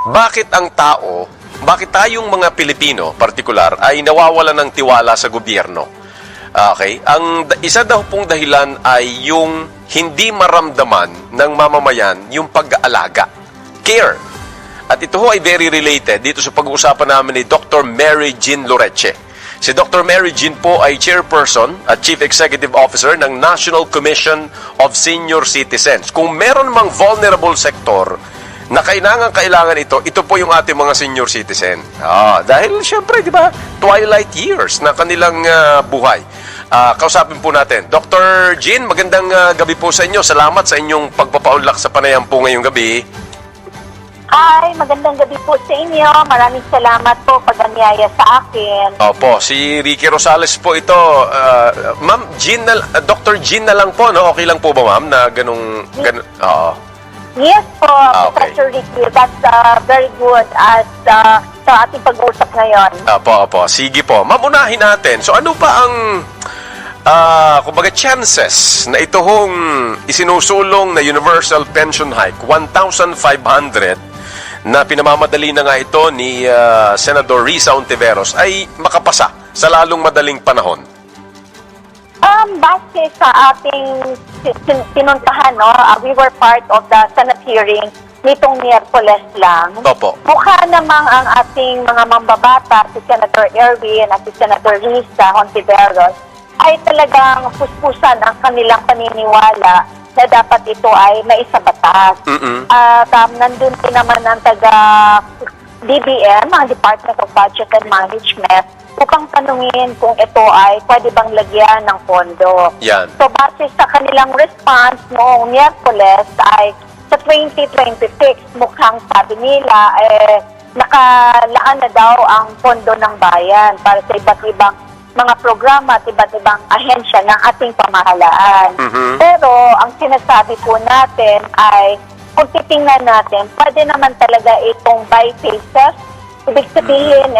bakit bakit tayong mga Pilipino, partikular, ay nawawala ng tiwala sa gobyerno? Okay? Isa daw pong dahilan ay yung hindi maramdaman ng mamamayan yung pag-aalaga. Care. At ito ho ay very related dito sa pag-uusapan namin ni Dr. Mary Jean Loreche. Si Dr. Mary Jean po ay Chairperson at Chief Executive Officer ng National Commission of Senior Citizens. Kung meron mang vulnerable sector na kailangan ito po yung ating mga senior citizen. Dahil syempre, di ba, twilight years na kanilang buhay. Kausapin po natin. Dr. Jean, magandang gabi po sa inyo. Salamat sa inyong pagpapaunlak sa panayam po ngayong gabi. Hi, magandang gabi po sa inyo. Maraming salamat po pag-anyaya sa akin. Opo, si Ricky Rosales po ito. Ma'am, Dr. Jean na lang po, no? Okay lang po ba, ma'am, na ganun? Oo. Yes po, Okay. Professor Ricky. That's very good at sa ating pag-usap ngayon. Opo. Sige po. Ma'am, unahin natin. So, ano pa ang kumbaga chances na ito hong isinusulong na universal pension hike, 1,500, na pinamamadali na nga ito ni Senador Risa Ontiveros ay makapasa sa lalong madaling panahon? Base sa ating pinuntahan, no, we were part of the Senate hearing nitong Miyerkules lang. Opo. Mukha namang ang ating mga mambabata, si Senator Erwin at si Senator Risa Ontiveros, ay talagang puspusan ang kanilang paniniwala na dapat ito ay maisabatas. At nandun din naman ang taga-DBM, ang Department of Budget and Management, upang tanungin kung ito ay pwede bang lagyan ng pondo. Yan. So, base sa kanilang response noong Miyerkules ay sa 2026, mukhang sabi nila, nakalaan na daw ang pondo ng bayan para sa iba't ibang mga programa at iba't ibang ahensya ng ating pamahalaan. Pero ang sinasabi po natin ay kung titingnan natin, pwede naman talaga itong by phases. Ibig sabihin,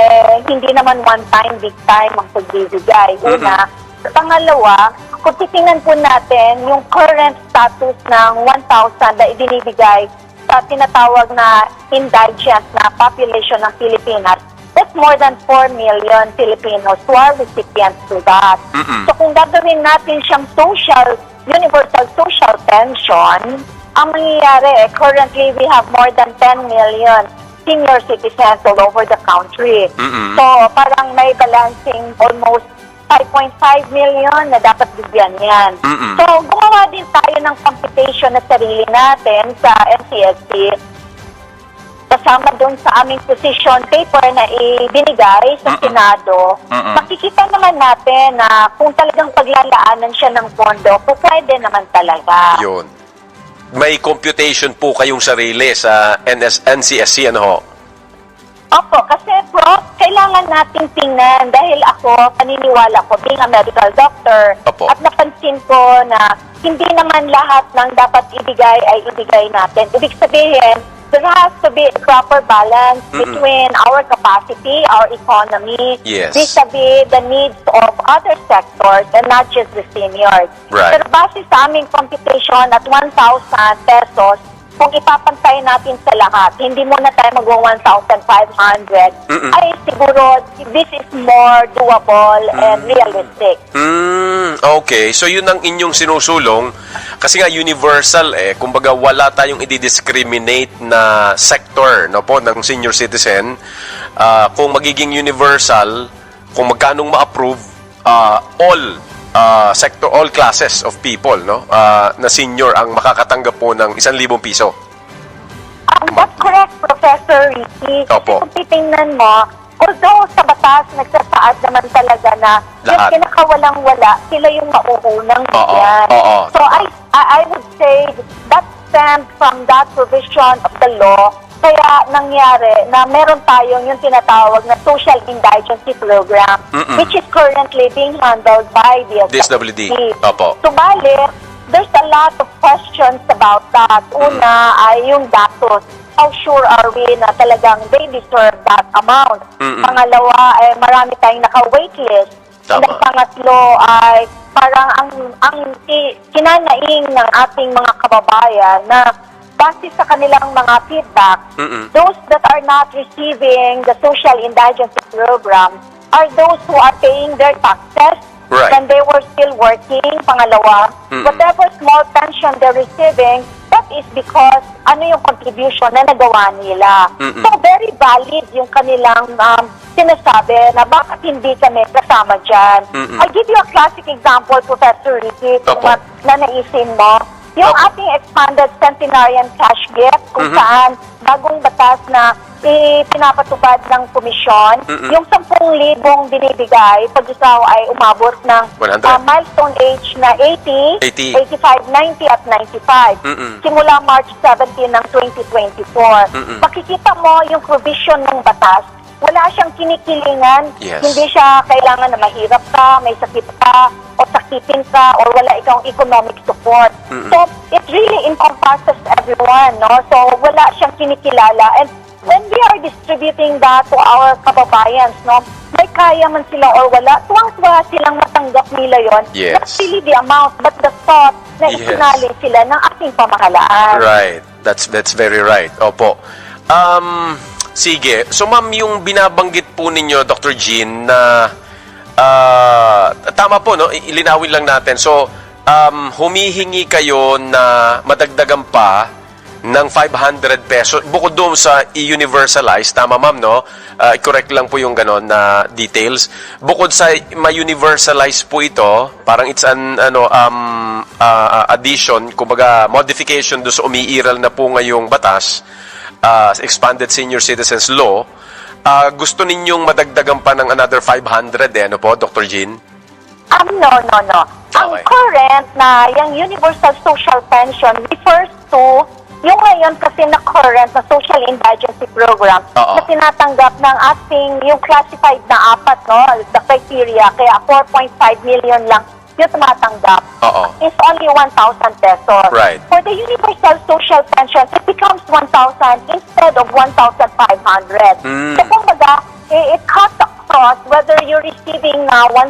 hindi naman one time, big time ang pagbibigay. Una. Pangalawa, kung titingnan po natin yung current status ng 1,000 na ibinibigay sa tinatawag na indigent na population ng Pilipinas, that's more than 4 million Filipinos who are recipients to that. So kung gagawin natin siyang universal social pension, ang mangyayari, currently we have more than 10 million senior citizens all over the country. So parang may balancing almost 5.5 million na dapat bigyan yan. So gumawa din tayo ng computation na sarili natin sa NCSC. Kasama doon sa aming position paper na ibinigay sa Senado, makikita naman natin na kung talagang paglalaanan siya ng pondo, pwede naman talaga. Yun. May computation po kayong sarili sa NCSC, ano ho? Opo, kasi Prof, kailangan nating tingnan dahil ako, paniniwala ko, being a medical doctor, Opo. at napansin ko na hindi naman lahat ng dapat ibigay ay ibigay natin. Ibig sabihin, there has to be a proper balance between our capacity, our economy, Yes. vis-a-vis the needs of other sectors and not just the seniors. Right. Pero base sa aming computation at 1,000 pesos, kung ipapantay natin sa lahat, hindi muna tayo mag-1,500, ay siguro this is more doable and realistic. Okay, so yun ang inyong sinusulong kasi nga universal kumbaga wala tayong i-discriminate na sector, no po, ng senior citizen. Kung magiging universal, kung magkanong ma-approve, all classes of people, no, na senior ang makakatanggap po ng 1,000 piso. That's correct, Professor Ricky. Opo. Kasi kung titingnan mo, although sa batas nagsasaad naman talaga na yung Lahat. kinakawalang-wala, sila yung mauunang bigyan. Oo. So I would say that stems from that provision of the law. Kaya nangyari na meron tayong yung tinatawag na social indigency program, which is currently being handled by the DSWD. Opo. Subalit, there's a lot of questions about that. Una ay yung datos. How sure are we na talagang they deserve that amount? Pangalawa ay marami tayong naka-waitlist. Tama. And pangatlo ay parang ang kinanaing ng ating mga kababayan na base sa kanilang mga feedback, those that are not receiving the social indigency program are those who are paying their taxes Right. when they were still working. Pangalawa, whatever small pension they're receiving, that is because ano yung contribution na nagawa nila. So very valid yung kanilang sinasabi na bakit hindi kami kasama dyan. I'll give you a classic example, Professor Ricky, kung Opo. nanaisin mo. Yung ating expanded centenarian cash gift, kung saan bagong batas na pinapatupad ng komisyon, yung 10,000 binibigay pag ikaw ay umabot ng 100. milestone age na 80, 80. 85, 90 at 95. Simula March 17 ng 2024. Makikita mo yung provision ng batas. Wala siyang kinikilingan. Yes. Hindi siya kailangan na mahirap ka, may sakit ka, o sakitin ka, or wala ikaw economic support. So, it really encompasses everyone, no? So, wala siyang kinikilala. And when we are distributing that to our kababayans, no, may kaya man sila or wala, tuwang-tuwa silang matanggap nila yon. Yes. Not really the amount, but the thought na Yes. isinali sila ng ating pamahalaan. Right. That's very right. Opo. Sige. So, ma'am, yung binabanggit po ninyo, Dr. Jean, na tama po, no? Ilinawin lang natin. So, humihingi kayo na madagdagan pa ng 500 pesos bukod doon sa i-universalize. Tama, ma'am, no? I-correct lang po yung ganon na details. Bukod sa ma-universalize po ito, parang it's an addition, kumbaga modification doon sa umiiral na po ngayong batas, Expanded Senior Citizens Law. Gusto ninyong madagdagan pa ng another 500 ano po, Dr. Jean? No. Ang Okay. current na yung Universal Social Pension refers to yung ngayon kasi na current na Social Indigency Program Oo. na tinatanggap ng ating yung classified na apat, no, the criteria, kaya 4.5 million lang yung tumatanggap. Oo. Is only 1,000 pesos. Right. For the Universal Social Pension, it becomes 1,000 instead of 1,500. So kumbaga, it cuts across whether you're receiving na 1,000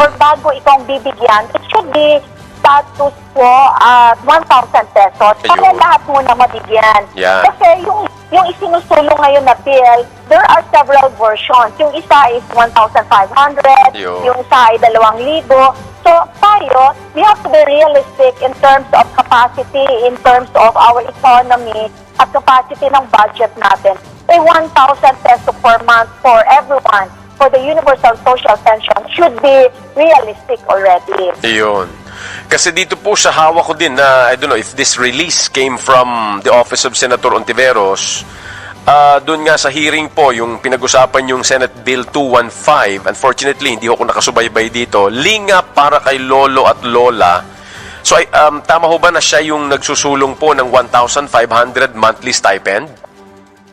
or bago ikong bibigyan, it should be status po at 1,000 pesos para Ayun. lahat muna mabigyan. Yeah. Kasi yung isinusulong ngayon na bill, there are several versions. Yung isa is 1,500, Ayun. yung isa ay 2,000. So tayo, we have to be realistic in terms of capacity, in terms of our economy, at capacity ng budget natin. A 1,000 peso per month for everyone for the Universal Social Pension should be realistic already. Iyon. Kasi dito po sa hawak ko din na, I don't know if this release came from the Office of Senator Ontiveros, doon nga sa hearing po, yung pinag-usapan yung Senate Bill 215, unfortunately, hindi ako nakasubaybay dito, linga para kay Lolo at Lola. So, tama ho ba na siya yung nagsusulong po ng 1,500 monthly stipend?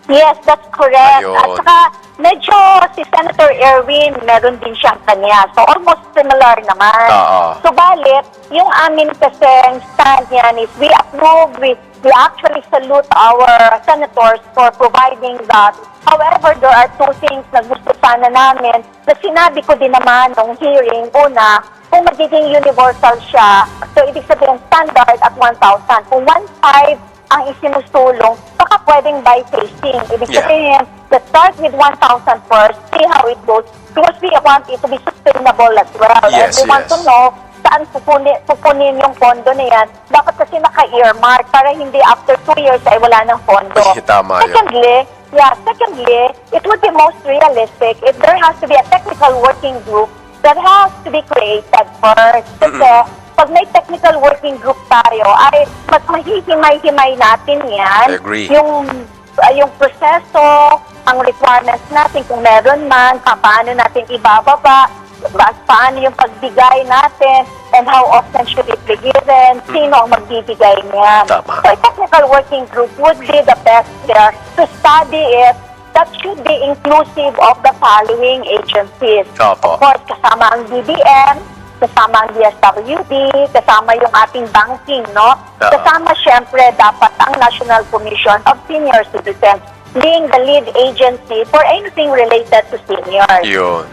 Yes, that's correct. Ayun. At saka, medyo si Senator Erwin, meron din siyang kanya. So, almost similar naman. Oo. Subalit, yung amin kasing stand yan is we approve, we actually salute our senators for providing that. However, there are two things na gusto sana namin na sinabi ko din naman nung hearing. Una, kung magiging universal siya, so ibig sabihin standard at 1,000. Kung 1,500 ang isinusulong, baka pwedeng by phasing. Ibig Yeah. sabihin, let's start with 1,000 first, see how it goes, because we want it to be sustainable as well. Yes, And we want yes. to know saan pupunin yung pondo na yan. Dapat kasi naka-earmark para hindi after 2 years ay wala ng pondo. Ay, tama yun. Secondly, it would be most realistic if there has to be a technical working group that has to be created first. Kasi pag may technical working group tayo, ay mas mahihimay-himay natin yan. I agree. Yung proseso, ang requirements natin, kung meron man, paano natin ibababa, paano yung pagbigay natin, and how often should it be given, sino ang magbibigay niyan. Tama. So a technical working group would be the best there to study it. That should be inclusive of the following agencies. Opo. Of course, kasama ang BBM, kasama ang DSWD, kasama yung ating banking, no? Kasama syempre dapat ang National Commission of Senior Citizens being the lead agency for anything related to seniors. Yun.